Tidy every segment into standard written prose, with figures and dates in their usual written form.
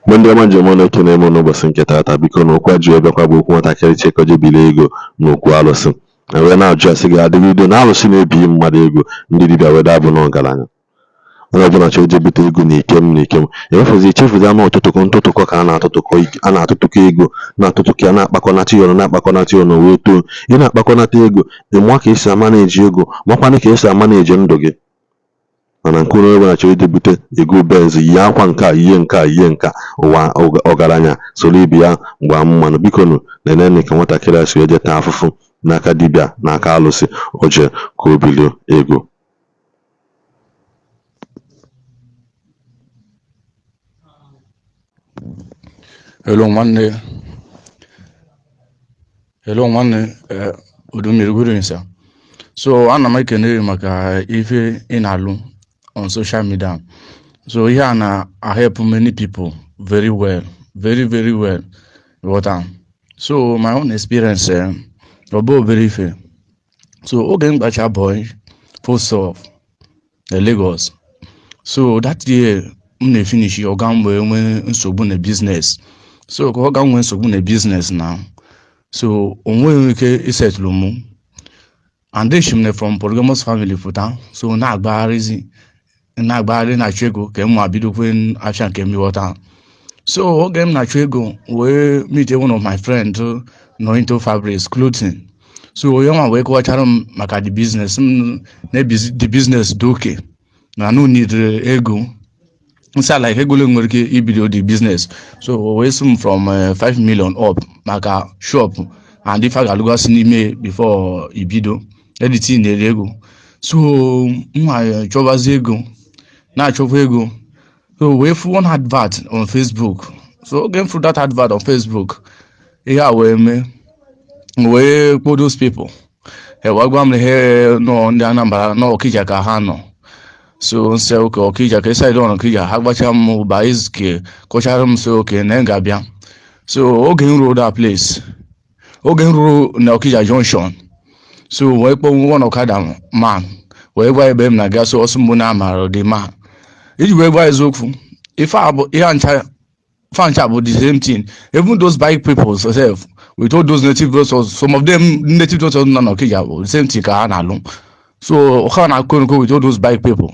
Ndị ọma njem ọnụ ekene m n'ụbọchị nke taata, biko na okwu ajụ ebekwa bụ okwu nwatakịrị chekọjebiri ego na okwu alụsị. Wee na-ajụ asị gị adịgido na alụsị na-ebi mmadụ ego ndị dibịa weda abụ na ọgaranya. Onye ọbụla chọrọ ijebute ego na ikem ewefuzi echefuzi ama ntụtụkọ ka a na-atụtụkọ ego na-atụtụkọ ya na-akpakọnata ya ọnụ na-akpakọnata ya ọnụ wee too. Ị na-akpakọnata ego ịmụọ ka esi ama na-eji ego makwanụ ka esi ama na-eji ndụ gị. Mana nke onye ọbụla chọrọ ijebute ego benz yi akwa nke a ihe nke a ihe nka ụwa ọgaranya soro ibe ya mgba mmanụ. Biko nụ neneni ka nwatakịrị a si eje taa afụfụ n'aka dibịa n'aka alụsị oje ka o bilie ego. Hello nwanne, udo mmiri good evening sir. So ana m ekene maka ife ị na-alụ on social media. So ihe a na-help many people very well, very well. So my own experience ọ bụ obere ife. So oge mgbacha boy post of Lagos. So that year m na-efinish ọga m wee nwee nsogbu na business. So ka ọga m nwee nsogbu na business na so onweghị ike isetụlụ mụ and then shimne from polygamous family pụta. So na-agbagharị na-achụ ego ka m bidokwe afịa nke m. So oge m na-achụ ego wee meet one of my friends nọ into fabrics clothing. So onye nwa wee kọwachara m maka the business the business dị okay na no need ego. Inside like ego nwere ike ibido the business. So we sum from 5 million up maka shop and if I ga-alụgasị n'ime before ibido editing na ego. So nwa chọbazi ego na-achọkwa ego. So we for one advert on Facebook. So going through that advert on Facebook, yeah, we kpọ those people. Wagwa m he no ndị Anambra no Okija ka ha nọ. So nse oke Okija ka side on Okija ha gbacha m ba izke kọchara m so oke na ngabịa. So oge m ruo that place. Oge m ruo na Okija Junction. So we kpọ one ọkada man. We gwa ebe m na-aga so ọsọ mbụ na amara dị ma. Iji wee gwa eziokwu ife abụ ihe ncha fancha bụ the same thing. Even those bike people self we told those native doctors, some of them native doctors na Okija bụ the same thing ka ha na-alụ. So ha na-akọ with all those bike people.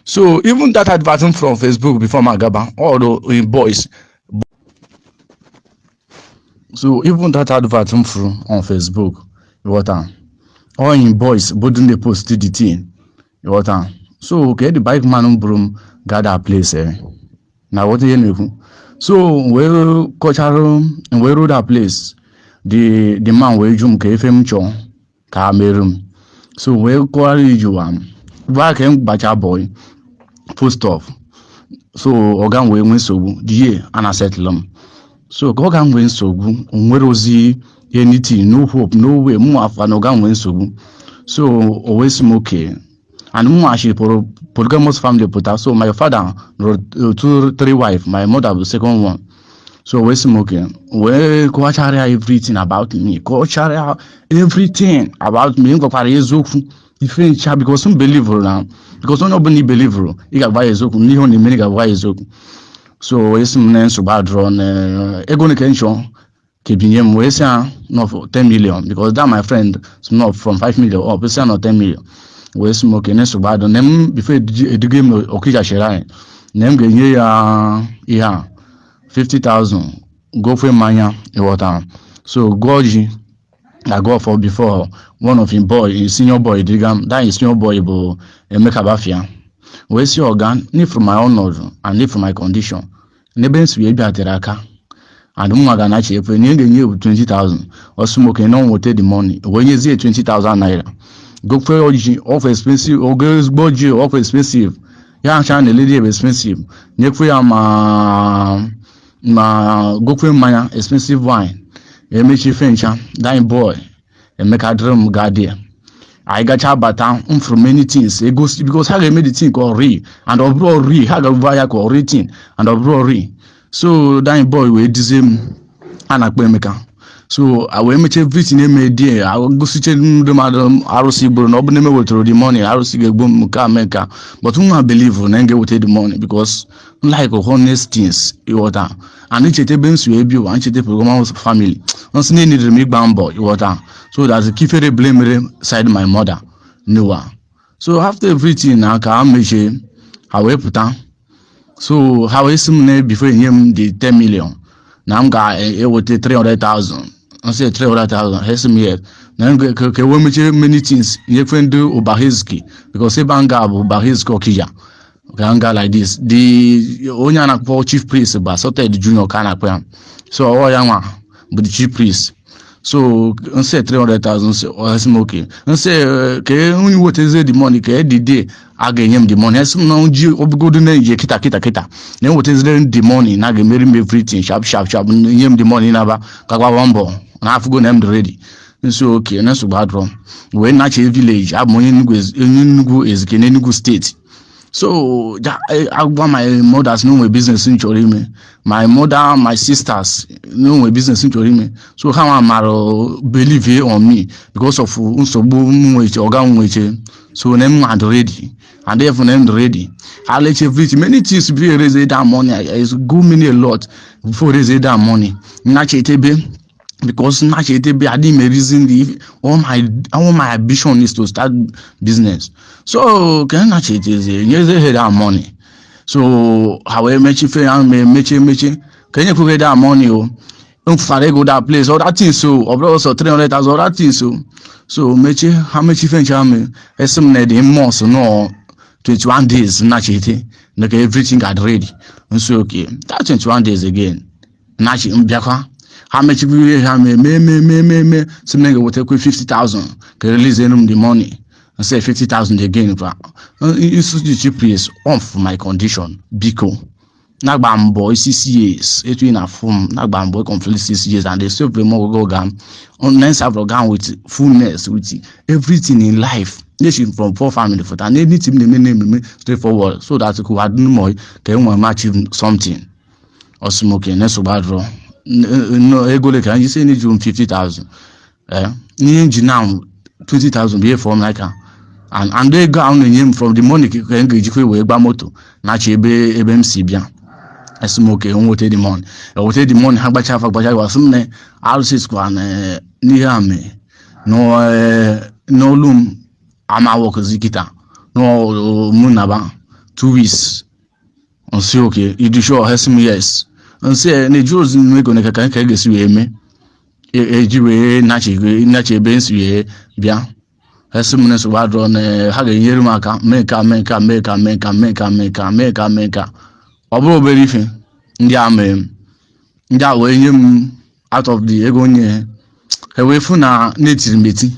So even that advertising from Facebook before Magaba, all the boys. So even that advertising from on Facebook, all in boys, but they post the thing. So okay, the bike man broom got that place. Now what do you know? So we rode that place. The man we jump KFM chong Cameroon. So we call you back and bacha boy post off. So organ we win so the year and I settle them. So organ win so good, where was he anything, no hope, no way, more of an organ win so good. So always okay. And more actually polygamous family put out. So my father wrote 2-3 wife, my mother the second one. So we're smoking. We culture everything about me. Culture everything about me. Because some believer now. Because nobody believer. You got buy a zoku. Ni only many got buy a zoku. So we're some so bad run. Egoni Kensho. Keeping him we say not for 10 million. Because that my friend is not from 5 million up. We say not 10 million. We're smoking so bad. Them before the game Okija Sherai. Them get 50,000 go for mania water. So Goji I go for before one of him boy, his senior boy, Digam, that is senior boy bo make abafia. Where's your organ? Need from my own order and need from my condition. Nebens we be at Raka. And Umaganachi if we need a new 20,000 or smoking no will take the money. When you see 20,000 naira. Go for Oji off expensive or girls Boji off expensive. Young Chan the lady expensive. Nekwe ma go for mania expensive wine. Emechi Fencha, dying boy, and make a drum guardian. I got your baton from many things. It goes because how I made the thing called re and abroad re, how via called rating and abroad re. So dying boy with the same anakpemeka. So I will make everything in my day. I will go sit in the madam RC Bruno, open them with the money, RC boom, meka. But whom I believe when I get with the money because like honest things, you water. And each tables will be one chete program family. Once need to make bamboo, you water. So that's a keep a blame side my mother. No one. So after everything, I can measure how we put on. So how is some before him the 10 million? Now I'm got it with 300,000. I say 300,000. Here's me here. Now we make many things. You can do Ubahizki because a banga Ubahizko Kija. Ganga like this. The Onyana chief priest, but so the junior can. So all young one, but the chief priest. So I say 300,000. So that's okay. I say, okay, what is the money? Okay, the day I get him the money. As no Jew of good name, kita. Then what is the money? Now get marry me everything sharp. Him the money never. Kawa wambo. And I have go name ready. So okay, and that's bad wrong. When natural village, I have money Nugu is Nugu state. So I want my mothers know my business in Chorime. My mother, my sisters know my business in Chorime. So how am I believe on me because of so name and ready. And therefore name ready. I let everything many things be raise that money. I go many a lot before raise that money. Naturally, because naturally I didn't reason all my ambition is to start business. So can naturally you that money. So how I make you feel and make can you put that money don't go that place or that thing so or also 300,000 or that thing so make how much you think some need months no 21 days naturally like everything got ready and so okay that 21 days again naturally how much we have me some nigga will take 50,000 can release them the money and say 50,000 again you the cheap place off my condition because Nagbambo CCAs, it in a form, Nagbambo complete 6 years, and they still play more go gun on nice gun with fullness, with everything in life. Nation from poor family for that, anything they name straightforward, so that you could add more, can achieve something or smoking, that's bad wrong. No, ego can you say need you 50,000? Now 20,000 be from like and they go on him from the money can get away by moto, naturally, BMC. Smoke and what the money. Or what the money, how much I was some I'll say squan near me. No loom, I'm a walker zikita. No moonaba 2 weeks. On say okay, you do sure has some yes. And say any Jews in Megona can guess you me. A Jew naturally bends you bien. Has some minutes wad on Hagen Yermaka, make. Obo believe Ndia way him out of the egonia. Away from a native meeting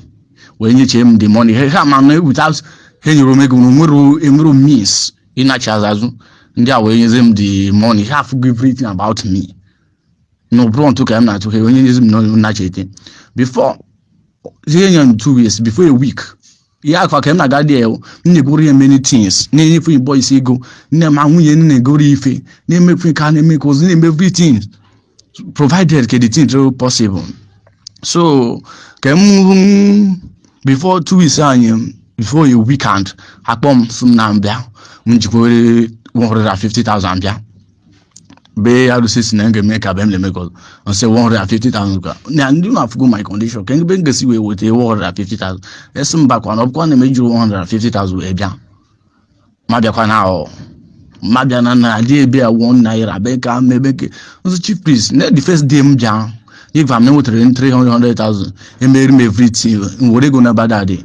when you came the money. Hey, man, without any Romego means in a chazazu. Ndia way him the money. Half give everything about me. No brown took him not to hear when you know naturally. Before 2 weeks, before a week. Yeah, for him, I got there. Negori many things. Name for boys ego. Name negori ife. Name if we can make us name everything. Provided the thing possible. So, before 2 weeks, before a weekend, I come from Nambia. When you go 150,000. Be able to say make a bemle make and say 150,000. Now do not go my condition. Can you bring us away with a 150,000? Let's some back one up one major 150,000 ebia. Mabia now. Mabia na idea be a 1 naira beka maybe also chief priest. Net the first day mja. If I'm not 300,000 and marry me everything what they gonna bad that day.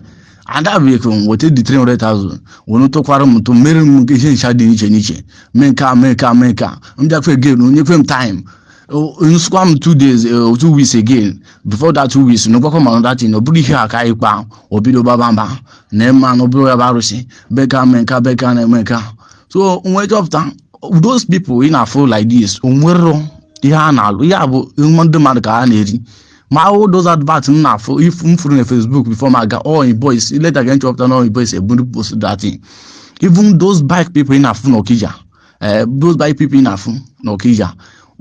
And that vehicle will take the 300,000. We not talk about to marry Mugisha Shadi Niche. Make. I'm just again when you come time. You swam 2 days or 2 weeks again. Before that 2 weeks, no come on that in Obri Haka or Bido Babamba. Nema no Bro Barusi. Beka. So wait up time. Those people in a full like this, Umwero, Yana, we have Mandamarka and my all those adverts now for if from Facebook before my guy all in boys later get up all in boys a post that thing. Even those bike people in a phone okija. Those bike people in a phone okija.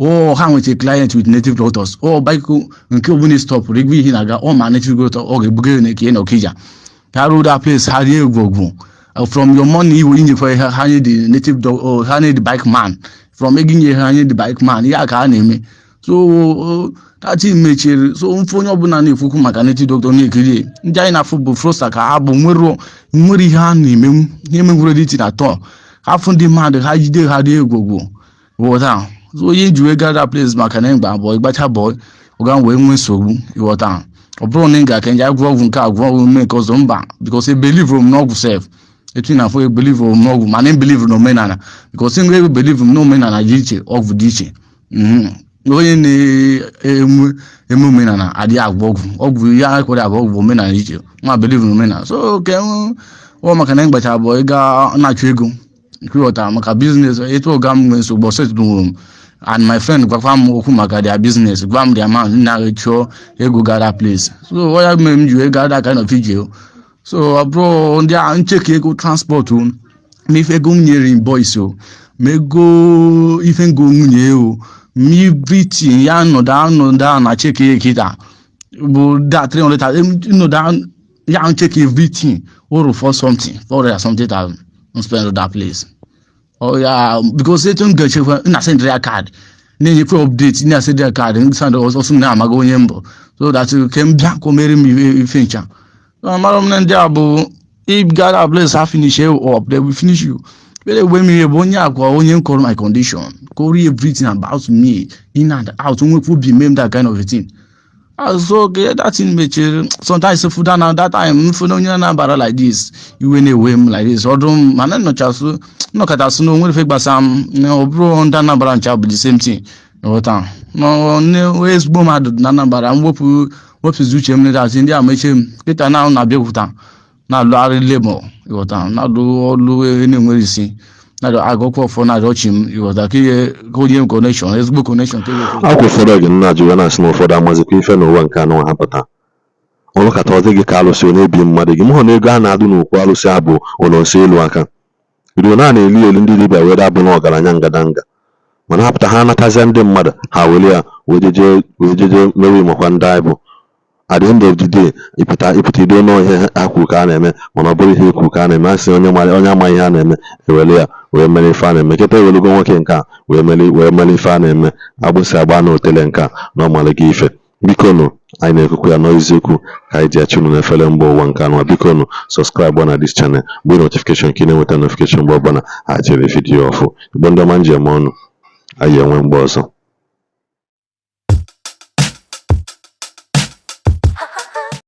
or how with a client with native doctors, or biko nke obuni stop rigwi hinaga or my native doctor or buge neki no kija. Karu that place had you go. From your money you in for hand the native dog or hand the bike man. From making you hand the bike man, ya ka name. So that is mechi so mfonyo buna na efuku maka native doctor na ekiri. Njai na football frosta ka abu nwere ihe a na-eme ihe menwere dị na atọ afọ ndị mmadụ ha jide ha dị egwogwo ịghọta so onye ji wee gather place maka na mgba abụọ ịgbacha bọị ọga wee nwee nsogbu ịghọta ọ bụrụ na ị ga-aka nje agwọ ọgwụ nke agwọ ọgwụ mee nke ọzọ mba because believe m n'ọgwụ sef etu na afọ believe m n'ọgwụ mana believe na omenala because ị believe m na omenala dị iche ọgwụ dị iche onye na-eme omenala adịghị agwọ ọgwụ ya kwere agwọ ọgwụ omenala iche nwa believe na omenala so ke ọ maka na mgbacha abụọ ị ga na-achụ ego ịghọta maka business etu ọga m nwee nsogbu setụrụ m and my friend gwakwa m okwu maka their business gwa m their man na-achọ ego gara place so ọ ya mere m ji wee gada kind of ije so abụrụ ndị a ncheke ego transport mefe ego m nyere boys o mego ife ngo nwunye o everything ya nọda na cheke kita bụ that 300,000 nọda ya check everything or for something that spend on that place. Oh yeah, because they don't get you in a send their card. Then you put update in a send their card and send also now I'm going so that you can black or marry me feature. Madam Nandiabo, if God a place I finish you up, they will finish you. But when me bonya go only call my condition, call everything about me in and out, we would be made that kind of a thing. So okay, that in nature. Sometimes if that time for no bara like this, you win a whim like this. Or don't man no chance no kata no when fake basam no bro on that number and the same thing. No time. No ways boom had number and what is which that in there make him get now na be huta. Na lari labor. You time. Na do all anywhere you see. Na I go for na watch him. You was like go connection. Let's go connection. Akwụ ụfọdụ oge nna jụrụ na-asị na ụfọdụ amazikwa ife n'ụwa nke anụ ha pụta ọrụ kata ọzọ gị ka alụsị onye bi mmadụ gị mụhụ na ego ha na-adụ n'okwu alụsị ha bụ ụlọ nsọ elu aka ruo na na-eli elu ndị dibịa were abụ na ọgaranya ngadanga mana ha pụta ha anatazia ndị mmadụ ha were ya wee jeje mewe makwa ndị anyị bụ at the end of the day ịpụta ido n'ọhịa ha kwuru ka a na-eme mana ọ bụrụ ihe ekwu ka a na-eme asị onye amaghị ihe a na-eme ewere ya wee mere ife a na-eme kịta ewelugo nwoke nke a wee mere ife a na-eme agbụsị agba na otele nke a na ọmalụ gị ife biko nụ anyị na-ekwukwu ya n'eziokwu ka anyị ji achị unu n'efere mba ụwa nke anụ biko nụ sọskraịbụ na dis chanel mgbe notifikeshọn ka ị na-enweta notifikeshọn mgbe ọbụla ha chere vidiyo ọfụ igbo ndị ọma njem ọnụ anyị enwe mgbe ọzọ